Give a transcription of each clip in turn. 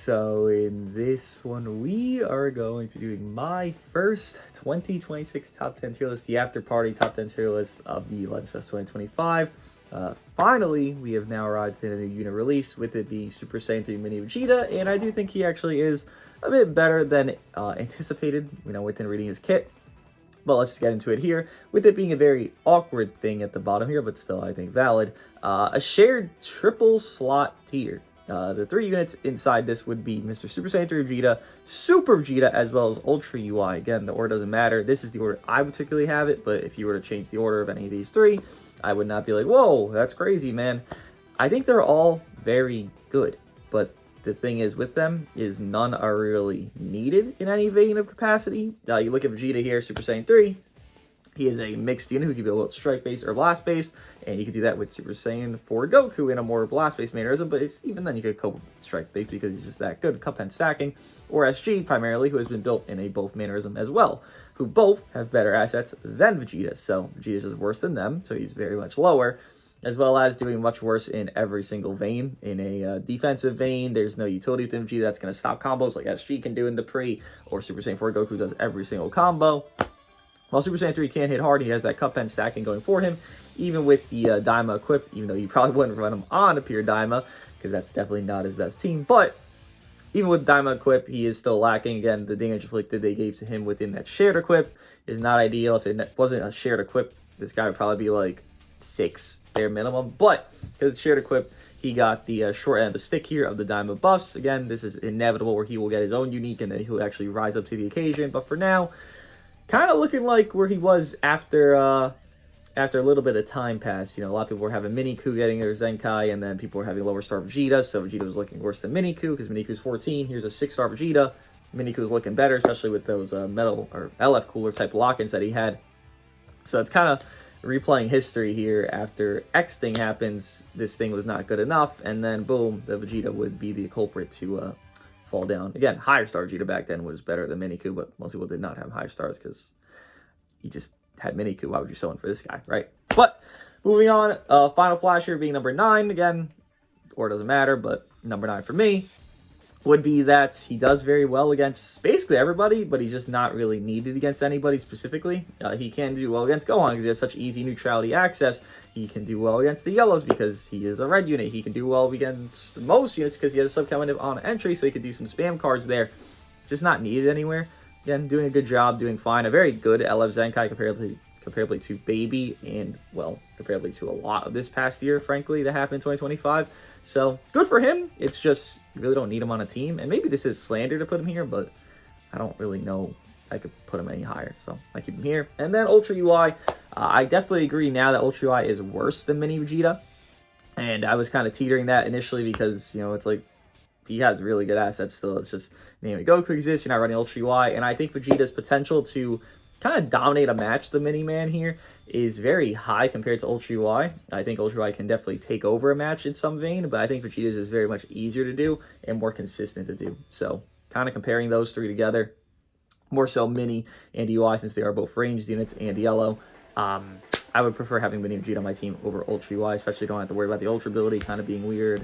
So in this one, we are going to be doing my first 2026 top 10 tier list, the after party top 10 tier list of the Legends Fest 2025. Finally, we have now arrived to a new unit release, with it being Super Saiyan 3 Mini Vegeta, and I do think he actually is a bit better than anticipated, within reading his kit. But let's just get into it here, with it being a very awkward thing at the bottom here, but still I think valid. A shared triple slot tier. The three units inside this would be Mr. Super Saiyan 3 Vegeta, Super Vegeta, as well as Ultra UI. Again, the order doesn't matter. This is the order I particularly have it, but if you were to change the order of any of these three, I would not be like, whoa, that's crazy, man. I think they're all very good, but the thing is with them is none are really needed in any vein of capacity. You look at Vegeta here, Super Saiyan 3. He is a mixed unit who can be a little strike-based or blast-based, and you can do that with Super Saiyan 4 Goku in a more blast-based mannerism, but even then you could cope with strike-based because he's just that good. Cup and stacking, or SG primarily, who has been built in a both mannerism as well, who both have better assets than Vegeta. So Vegeta's just worse than them, so he's very much lower, as well as doing much worse in every single vein. In a defensive vein, there's no utility within Vegeta that's going to stop combos like SG can do in the pre, or Super Saiyan 4 Goku does every single combo. While Super Saiyan 3 can't hit hard, he has that cup pen stacking going for him, even with the Daima equip, even though you probably wouldn't run him on a pure Daima, because that's definitely not his best team. But even with Daima equip, he is still lacking. Again, the damage inflicted they gave to him within that shared equip is not ideal. If it wasn't a shared equip, this guy would probably be like 6 bare minimum. But because it's shared equip, he got the short end of the stick here of the Daima buffs. Again, this is inevitable where he will get his own unique and then he will actually rise up to the occasion. But for now, kind of looking like where he was after a little bit of time passed. A lot of people were having Miniku getting their Zenkai, and then people were having lower star Vegeta, so Vegeta was looking worse than Miniku, because Miniku's 14. Here's a 6-star Vegeta. Miniku was looking better, especially with those metal or LF cooler type lock-ins that he had. So it's kind of replaying history here. After X thing happens, this thing was not good enough, and then boom, the Vegeta would be the culprit to fall down. Again, higher star Vegeta back then was better than Miniku, but most people did not have higher stars because he just had Miniku. Why would you sell in for this guy, right? But moving on, final flash here being number 9. Again, or doesn't matter, but number 9 for me would be that he does very well against basically everybody, but he's just not really needed against anybody specifically. He can do well against Gohan because he has such easy neutrality access. He can do well against the yellows because he is a red unit. He can do well against most units because he has a subcommand on entry, so he can do some spam cards there. Just not needed anywhere. Again, doing a good job, doing fine. A very good LF Zenkai comparatively to Baby, and, well, comparatively to a lot of this past year, frankly, that happened in 2025. So, good for him. It's just, you really don't need him on a team. And maybe this is slander to put him here, but I don't really know I could put him any higher. So, I keep him here. And then Ultra UI. I definitely agree now that Ultra UI is worse than Mini Vegeta. And I was kind of teetering that initially because, it's like, he has really good assets still. It's just Namek Goku exists. You're not running Ultra UI. And I think Vegeta's potential to kind of dominate a match, the Mini-Man here, is very high compared to Ultra UI. I think Ultra UI can definitely take over a match in some vein, but I think Vegeta's is very much easier to do and more consistent to do. So kind of comparing those three together, more so Mini and UI since they are both ranged units and yellow. I would prefer having Mini Vegeta on my team over Ultra UI, especially don't have to worry about the Ultra ability kind of being weird,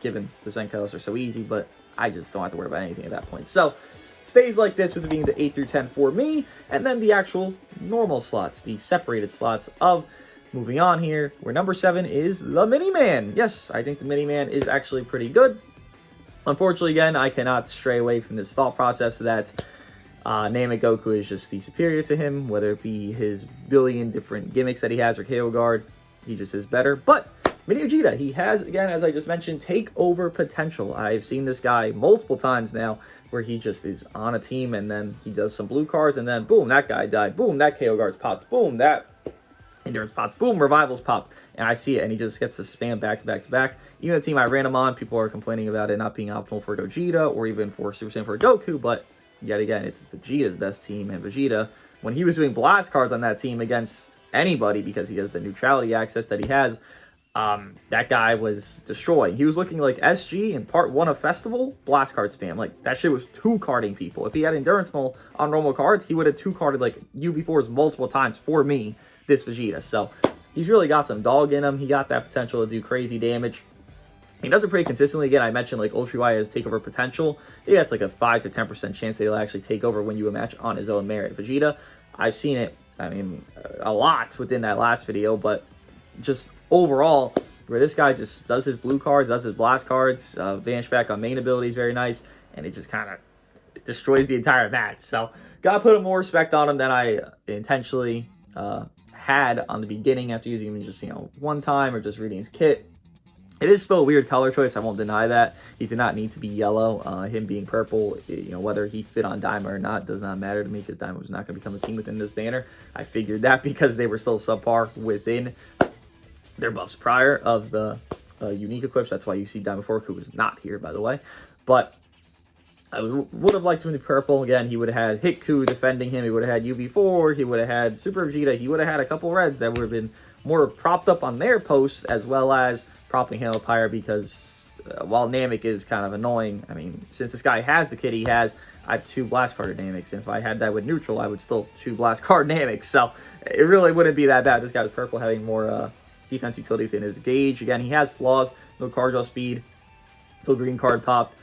given the Zenkai's are so easy, but I just don't have to worry about anything at that point. So, stays like this with it being the 8 through 10 for me, and then the actual normal slots, the separated slots of moving on here, where number 7 is the Mini-Man. Yes, I think the Mini-Man is actually pretty good. Unfortunately, again, I cannot stray away from this thought process that Namek Goku is just the superior to him, whether it be his billion different gimmicks that he has or KO guard, he just is better. But Mini Vegeta, he has, again, as I just mentioned, takeover potential. I've seen this guy multiple times now where he just is on a team and then he does some blue cards and then boom, that guy died. Boom, that KO guard's popped. Boom, that endurance popped. Boom, revivals popped. And I see it and he just gets to spam back to back to back. Even the team I ran him on, people are complaining about it not being optimal for Vegeta or even for Super Saiyan for Goku, but yet again, it's Vegeta's best team, and Vegeta, when he was doing blast cards on that team against anybody because he has the neutrality access that he has, that guy was destroying. He was looking like SG in part 1 of Festival, blast card spam. Like, that shit was 2-carding people. If he had Endurance Null on normal cards, he would have 2-carded, like, UV4s multiple times for me, this Vegeta. So, he's really got some dog in him. He got that potential to do crazy damage. He does it pretty consistently. Again, I mentioned like Ultra Y has takeover potential. Yeah, it's like a 5 to 10% chance that he'll actually take over when you a match on his own merit. Vegeta, I've seen it, I mean, a lot within that last video, but just overall, where this guy just does his blue cards, does his blast cards, vanish back on main ability is very nice, and it just kind of destroys the entire match. So, gotta put more respect on him than I intentionally had on the beginning after using him just, one time or just reading his kit. It is still a weird color choice. I won't deny that. He did not need to be yellow. Him being purple, whether he fit on Diamond or not does not matter to me because Diamond was not going to become a team within this banner. I figured that because they were still subpar within their buffs prior of the unique equips. That's why you see Diamond 4, who was not here, by the way. But I would have liked him to be purple. Again, he would have had Hiku defending him. He would have had UV4. He would have had Super Vegeta. He would have had a couple reds that would have been more propped up on their posts, as well as propping him up higher because while Namek is kind of annoying, I mean, since this guy has the kit he has, I have 2 blast card Nameks, and if I had that with neutral, I would still 2 blast card Nameks, so it really wouldn't be that bad. This guy was purple, having more defense utility within his gauge. Again, he has flaws, no card draw speed, until green card popped.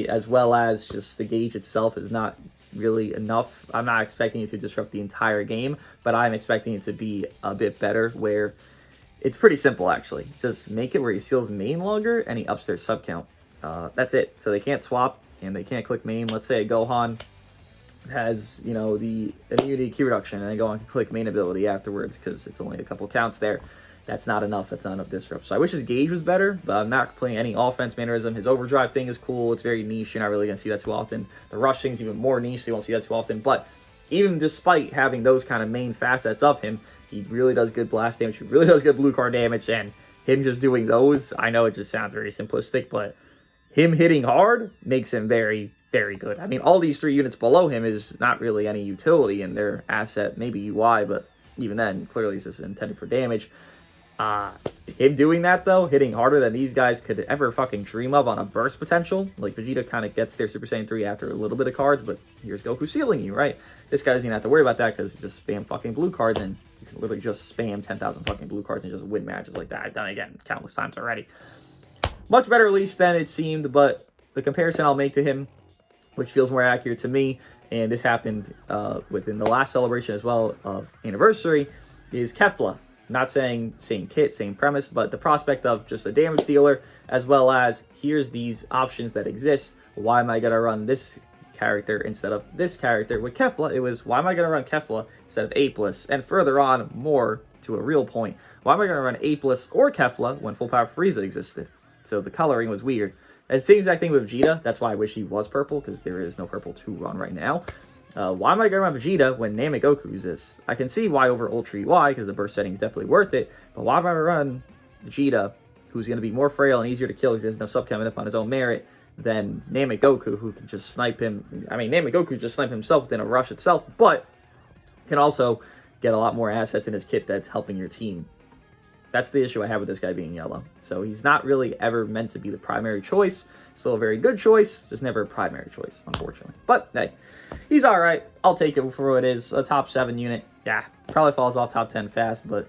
As well as just the gauge itself is not really enough. I'm not expecting it to disrupt the entire game, but I'm expecting it to be a bit better, where it's pretty simple, actually. Just make it where he seals main longer and he ups their sub count. That's it. So they can't swap and they can't click main. Let's say Gohan has, the immunity key reduction, and then Gohan can click main ability afterwards because it's only a couple counts there. That's not enough. That's not enough disrupt. So I wish his gauge was better, but I'm not playing any offense mannerism. His overdrive thing is cool. It's very niche. You're not really going to see that too often. The rush thing is even more niche, so you won't see that too often. But even despite having those kind of main facets of him, he really does good blast damage. He really does good blue card damage. And him just doing those, I know it just sounds very simplistic, but him hitting hard makes him very, very good. I mean, all these 3 units below him is not really any utility in their asset. Maybe UI, but even then, clearly it's just intended for damage. Him doing that, though, hitting harder than these guys could ever fucking dream of on a burst potential. Like, Vegeta kind of gets their Super Saiyan 3 after a little bit of cards, but here's Goku sealing you, right? This guy doesn't even have to worry about that because just spam fucking blue cards, and you can literally just spam 10,000 fucking blue cards and just win matches like that. I've done it again countless times already. Much better release than it seemed, but the comparison I'll make to him, which feels more accurate to me, and this happened within the last celebration as well of Anniversary, is Kefla. Not saying same kit, same premise, but the prospect of just a damage dealer, as well as here's these options that exist. Why am I going to run this character instead of this character? With Kefla, it was, why am I going to run Kefla instead of Apeless? And further on, more to a real point, why am I going to run Apeless or Kefla when Full Power Frieza existed? So the coloring was weird. And same exact thing with Vegeta. That's why I wish he was purple, because there is no purple to run right now. Why am I going to run Vegeta when Namek Goku exists? I can see why over Ultra UI, because the burst setting is definitely worth it, but why am I going to run Vegeta, who's going to be more frail and easier to kill because he has no sub coming up on his own merit, than Namek Goku, who can just snipe him? I mean, Namek Goku just snipe himself within a rush itself, but can also get a lot more assets in his kit that's helping your team. That's the issue I have with this guy being yellow. So he's not really ever meant to be the primary choice. Still a very good choice, just never a primary choice, unfortunately. But, hey, he's all right. I'll take it for what it is. A top 7 unit. Yeah, probably falls off top 10 fast, but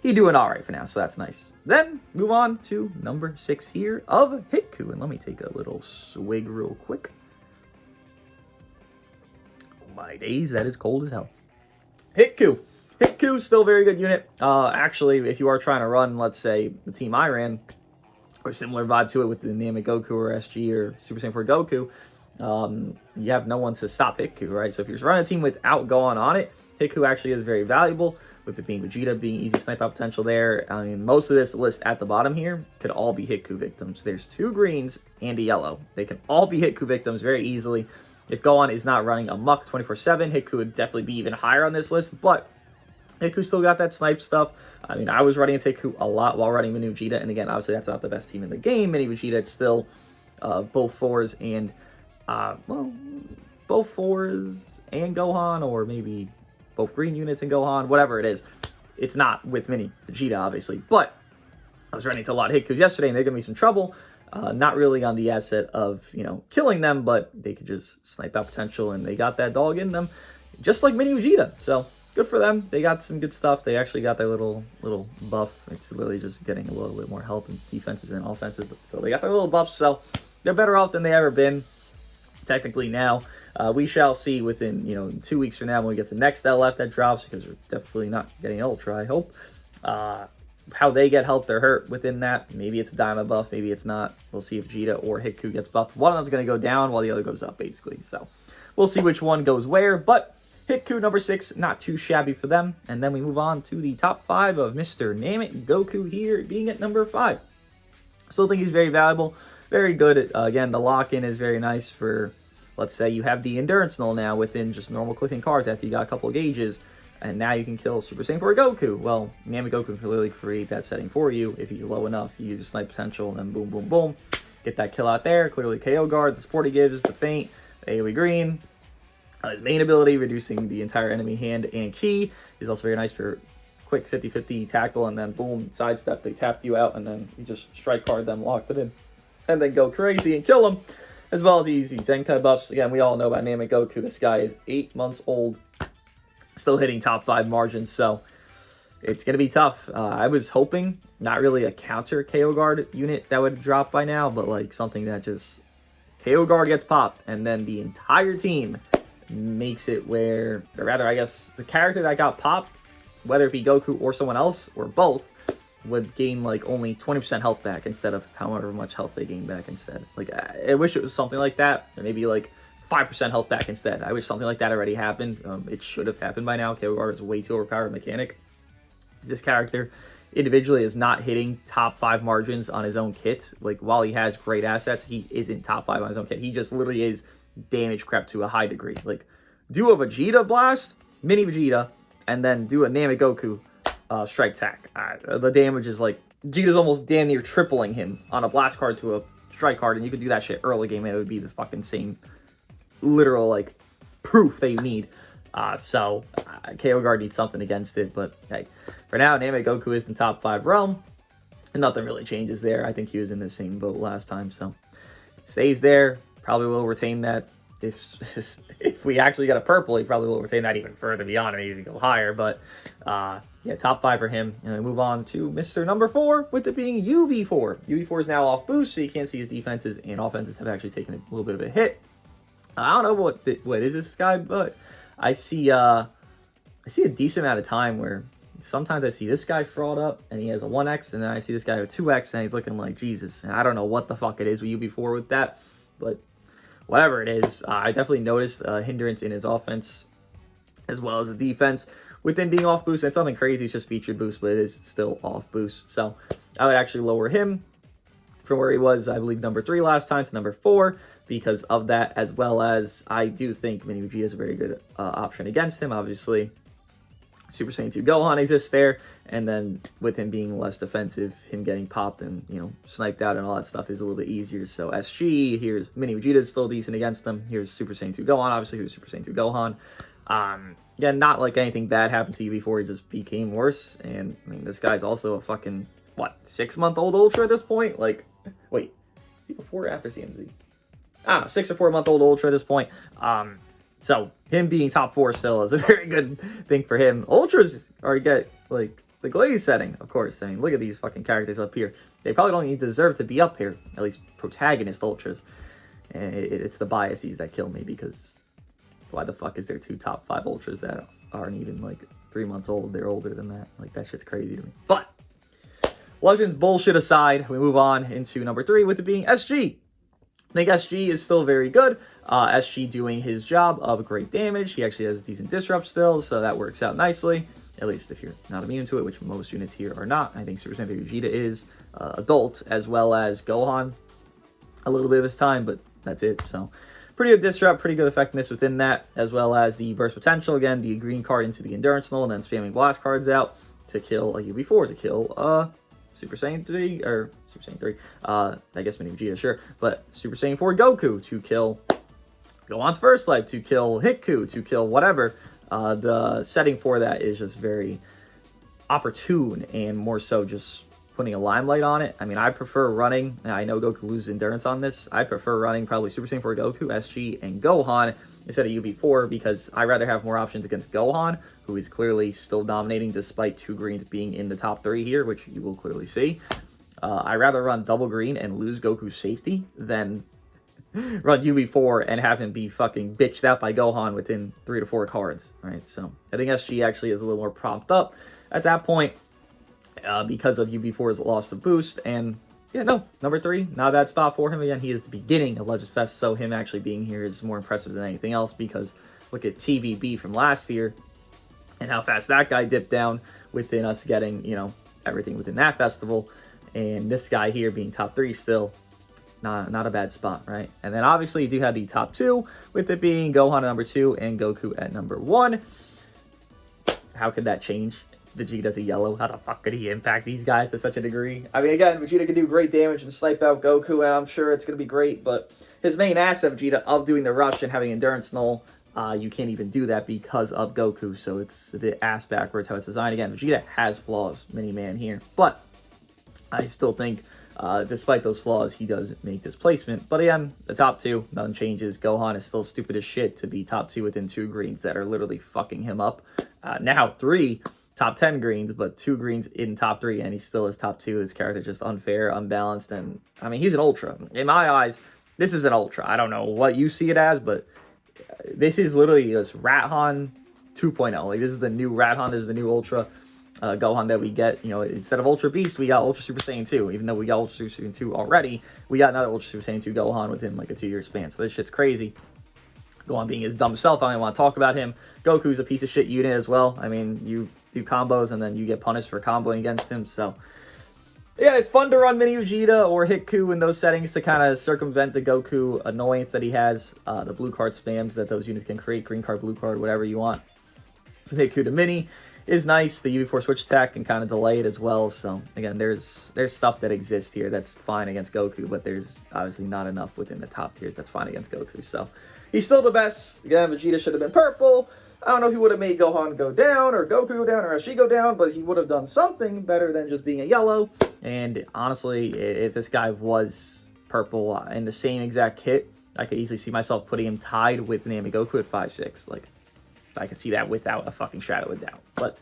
he's doing all right for now, so that's nice. Then, move on to number 6 here of Hiku. And let me take a little swig real quick. Oh, my days, that is cold as hell. Hiku. Hiku, still a very good unit. Actually, if you are trying to run, let's say, the team I ran, or similar vibe to it with the Namek Goku or SG or Super Saiyan 4 Goku, you have no one to stop Hiku, right? So if you're running a team without Gohan on it, Hiku actually is very valuable, with it being Vegeta, being easy snipe out potential there. I mean, most of this list at the bottom here could all be Hiku victims. There's 2 greens and a yellow. They can all be Hiku victims very easily. If Gohan is not running amok 24/7, Hiku would definitely be even higher on this list, but Hiku still got that snipe stuff. I mean, I was running Hiku a lot while running Mini Vegeta, and again, obviously that's not the best team in the game. Mini Vegeta, it's still both 4s and, both 4s and Gohan, or maybe both green units and Gohan, whatever it is. It's not with Mini Vegeta, obviously, but I was running into a lot of Hikus yesterday, and they're going to be some trouble. Not really on the asset of, killing them, but they could just snipe out potential, and they got that dog in them, just like Mini Vegeta. So good for them. They got some good stuff. They actually got their little buff. It's literally just getting a little bit more health and defenses and offenses, but still they got their little buffs, so they're better off than they ever been. Technically now, we shall see within 2 weeks from now when we get the next LF that drops, because we're definitely not getting Ultra, I hope. How they get helped or hurt within that. Maybe it's a Diamond buff, maybe it's not. We'll see if Vegeta or Hiku gets buffed. One of them's going to go down while the other goes up, basically. So we'll see which one goes where, but Hiku number 6, not too shabby for them. And then we move on to the top 5 of Mr. Namek Goku here being at number 5. Still think he's very valuable, very good. Again, the lock-in is very nice for, let's say you have the Endurance Null now within just normal clicking cards after you got a couple of gauges, and now you can kill Super Saiyan 4 Goku. Well, Namek Goku can literally create that setting for you if he's low enough. You use Snipe Potential, and then boom, boom, boom. Get that kill out there. Clearly KO guard, the support he gives, the feint, the AoE green. His main ability, reducing the entire enemy hand and ki, is also very nice for quick 50-50 tackle, and then boom, sidestep, they tapped you out, and then you just strike card them, locked it in, and then go crazy and kill them, as well as easy Zenkai buffs. Again, we all know about Namek Goku. This guy is 8 months old, still hitting top 5 margins, so it's going to be tough. I was hoping not really a counter KO guard unit that would drop by now, but like something that just KO guard gets popped, and then the entire team makes it where, or rather, I guess, the character that got popped, whether it be Goku or someone else, or both, would gain like only 20% health back instead of however much health they gain back instead. Like, I wish it was something like that, or maybe like 5% health back instead. I wish something like that already happened. It should have happened by now. KO guard is a way too overpowered mechanic. This character individually is not hitting top 5 margins on his own kit. Like, while he has great assets, he isn't top 5 on his own kit. He just literally is damage crept to a high degree. Like, do a Vegeta blast, mini Vegeta, and then do a Namek Goku strike tack. The damage is like, Vegeta's almost damn near tripling him on a blast card to a strike card, and you could do that shit early game, and it would be the fucking same literal like proof that you need. So KO guard needs something against it, but hey, for now, Namek Goku is in the top 5 realm, and nothing really changes there. I think he was in the same boat last time, so stays there. Probably will retain that. If we actually get a purple, he probably will retain that even further beyond, maybe go higher. But yeah, top 5 for him. And we move on to Mr. number 4, with it being UV4. UV4 is now off boost, so you can't see his defenses and offenses have actually taken a little bit of a hit. I don't know what is this guy, but I see a decent amount of time where sometimes I see this guy fraud up and he has a 1x, and then I see this guy with 2x and he's looking like Jesus. And I don't know what the fuck it is with UV4 with that, but whatever it is, I definitely noticed a hindrance in his offense as well as the defense with him being off boost. It's nothing crazy, it's just featured boost, but it is still off boost. So I would actually lower him from where he was, I believe, number 3 last time to number 4 because of that, as well as I do think Mini Vegeta is a very good option against him. Obviously, Super Saiyan 2 Gohan exists there, and then with him being less defensive, him getting popped and, sniped out and all that stuff is a little bit easier. So SG, here's Mini Vegeta is still decent against them. Here's Super Saiyan 2 Gohan, obviously, here's Super Saiyan 2 Gohan. Again, not like anything bad happened to you before, he just became worse. And, I mean, this guy's also a fucking, 6-month-old Ultra at this point? Like, wait, is he before or after CMZ? I don't know, 6 or 4-month-old Ultra at this point. So him being top 4 still is a very good thing for him. Ultras are get like the glaze setting, of course. I mean, look at these fucking characters up here. They probably don't even deserve to be up here. At least protagonist Ultras. And it's the biases that kill me, because why the fuck is there 2 top 5 Ultras that aren't even like 3 months old? They're older than that. Like, that shit's crazy to me. But Legends bullshit aside, we move on into number 3 with it being SG. I think SG is still very good. SG doing his job of great damage. He actually has decent disrupt still, so that works out nicely. At least if you're not immune to it, which most units here are not. I think Super Saiyan Vegeta is adult, as well as Gohan. A little bit of his time, but that's it. So pretty good disrupt, pretty good effectiveness within that, as well as the burst potential. Again, the green card into the Endurance Null, and then spamming blast cards out to kill a UV4, to kill Super Saiyan 3, or Super Saiyan 3, I guess Mini Vegeta, sure, but Super Saiyan 4 Goku to kill Gohan's First Life, to kill Hiku, to kill whatever. The setting for that is just very opportune, and more so just putting a limelight on it. I mean, I prefer running, and I know Goku loses endurance on this, I prefer running probably Super Saiyan 4 Goku, SG, and Gohan instead of UV4 because I'd rather have more options against Gohan, who is clearly still dominating despite 2 greens being in the top 3 here, which you will clearly see. I'd rather run double green and lose Goku's safety than run UV4 and have him be fucking bitched out by Gohan within 3 to 4 cards, right? So I think SG actually is a little more propped up at that point because of UV4's loss of boost. And yeah, no, number 3, not a bad spot for him. Again, he is the beginning of Legends Fest, so him actually being here is more impressive than anything else because look at TVB from last year and how fast that guy dipped down within us getting, you know, everything within that festival. And this guy here being top 3 still, not a bad spot, right? And then obviously you do have the top 2, with it being Gohan at number 2 and Goku at number 1. How could that change? Vegeta's a yellow. How the fuck could he impact these guys to such a degree? I mean, again, Vegeta can do great damage and snipe out Goku, and I'm sure it's going to be great, but his main asset, Vegeta, of doing the rush and having endurance null, you can't even do that because of Goku, so it's a bit ass backwards how it's designed. Again, Vegeta has flaws, mini-man here, but I still think despite those flaws, he does make this placement. But again, the top 2, nothing changes. Gohan is still stupid as shit to be top 2 within 2 greens that are literally fucking him up. Now 3 top 10 greens, but 2 greens in top 3, and he still is top 2. His character is just unfair, unbalanced, and I mean, he's an Ultra. In my eyes, this is an Ultra. I don't know what you see it as, but this is literally this Rathan 2.0. Like, this is the new Rathan. This is the new Ultra Gohan that we get. You know, instead of Ultra Beast, we got Ultra Super Saiyan 2. Even though we got Ultra Super Saiyan 2 already, we got another Ultra Super Saiyan 2 Gohan within like a 2-year span. So this shit's crazy. Gohan being his dumb self, I don't even want to talk about him. Goku's a piece of shit unit as well. I mean, you do combos and then you get punished for comboing against him. So yeah, it's fun to run Mini Vegeta or Hiku in those settings to kind of circumvent the Goku annoyance that he has. The blue card spams that those units can create, green card, blue card, whatever you want. From Hiku to Mini is nice. The UV4 switch attack can kind of delay it as well. So again, there's stuff that exists here that's fine against Goku, but there's obviously not enough within the top tiers that's fine against Goku. So he's still the best. Again, Vegeta should have been purple. I don't know if he would have made Gohan go down or Goku go down or SG go down, but he would have done something better than just being a yellow. And honestly, if this guy was purple in the same exact kit, I could easily see myself putting him tied with Namek Goku at 5'6". Like, I can see that without a fucking shadow of doubt. But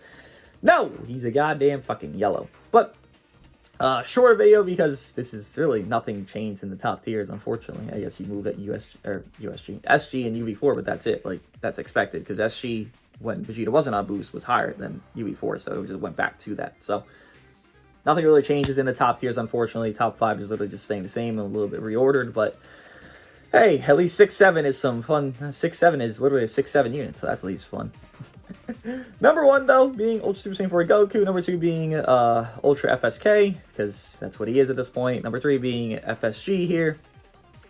no, he's a goddamn fucking yellow. But short video because this is really nothing changed in the top tiers, unfortunately. I guess you move at SG and UV4, but that's it. Like, that's expected because SG, when Vegeta wasn't on boost, was higher than UV4, so it just went back to that. So nothing really changes in the top tiers, unfortunately. Top 5 is literally just staying the same and a little bit reordered, but hey, at least 6-7 is some fun. 6-7 is literally a 6-7 unit, so that's at least fun. Number 1, though, being Ultra Super Saiyan 4 Goku. Number 2 being Ultra FSK, because that's what he is at this point. Number 3 being FSG here.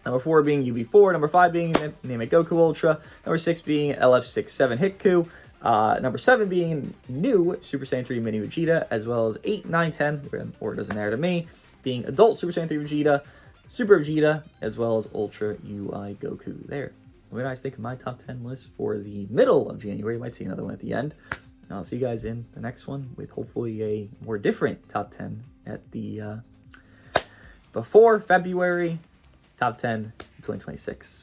Number 4 being UV4. Number 5 being Namek Goku Ultra. Number 6 being LF67 Hiku. Number 7 being new Super Saiyan 3 Mini Vegeta, as well as 8, 9, 10, or it doesn't matter to me, being adult Super Saiyan 3 Vegeta, Super Vegeta, as well as Ultra UI Goku there. What do you guys think of my top 10 list for the middle of January? You might see another one at the end. And I'll see you guys in the next one with hopefully a more different top 10 at the before February top 10 2026.